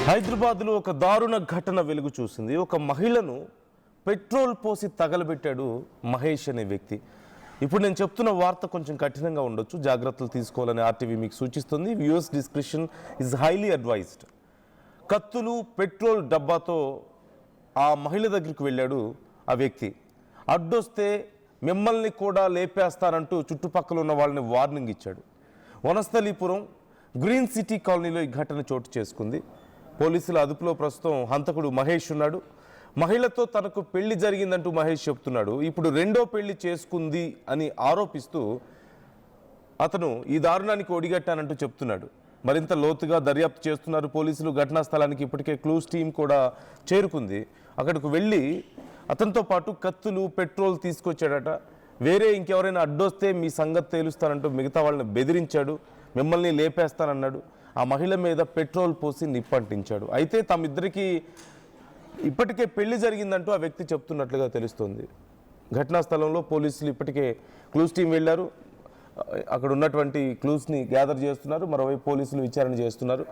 హైదరాబాద్లో ఒక దారుణ ఘటన వెలుగు చూసింది. ఒక మహిళను పెట్రోల్ పోసి తగలబెట్టాడు మహేష్ అనే వ్యక్తి. ఇప్పుడు నేను చెప్తున్న వార్త కొంచెం కఠినంగా ఉండొచ్చు, జాగ్రత్తలు తీసుకోవాలని ఆర్టీవీ మీకు సూచిస్తుంది. Viewers description is highly advised. కత్తులు, పెట్రోల్ డబ్బాతో ఆ మహిళ దగ్గరికి వెళ్ళాడు ఆ వ్యక్తి. అడ్డొస్తే మిమ్మల్ని కూడా లేపేస్తానంటూ చుట్టుపక్కల ఉన్న వాళ్ళని వార్నింగ్ ఇచ్చాడు. వనస్థలీపురం గ్రీన్ సిటీ కాలనీలో ఈ ఘటన చోటు చేసుకుంది. పోలీసుల అదుపులో ప్రస్తుతం హంతకుడు మహేష్ ఉన్నాడు. మహిళతో తనకు పెళ్లి జరిగిందంటూ మహేష్ చెప్తున్నాడు. ఇప్పుడు రెండో పెళ్లి చేసుకుంది అని ఆరోపిస్తూ అతను ఈ దారుణానికి ఒడిగట్టానంటూ చెప్తున్నాడు. మరింత లోతుగా దర్యాప్తు చేస్తున్నారు పోలీసులు. ఘటనా స్థలానికి ఇప్పటికే క్లూస్ టీం కూడా చేరుకుంది. అక్కడికి వెళ్ళి అతనితో పాటు కత్తులు, పెట్రోల్ తీసుకొచ్చాడట. వేరే ఇంకెవరైనా అడ్డొస్తే మీ సంగతి తేలుస్తానంటూ మిగతా వాళ్ళని బెదిరించాడు. మిమ్మల్ని లేపేస్తానన్నాడు. ఆ మహిళ మీద పెట్రోల్ పోసి నిప్పంటించాడు. అయితే తమిద్దరికి ఇప్పటికే పెళ్లి జరిగిందంటూ ఆ వ్యక్తి చెప్తున్నట్లుగా తెలుస్తోంది. ఘటనా స్థలంలో పోలీసులు ఇప్పటికే క్లూస్ టీం వెళ్ళారు. అక్కడ ఉన్నటువంటి క్లూస్ని గ్యాదర్ చేస్తున్నారు. మరోవైపు పోలీసులు విచారణ చేస్తున్నారు.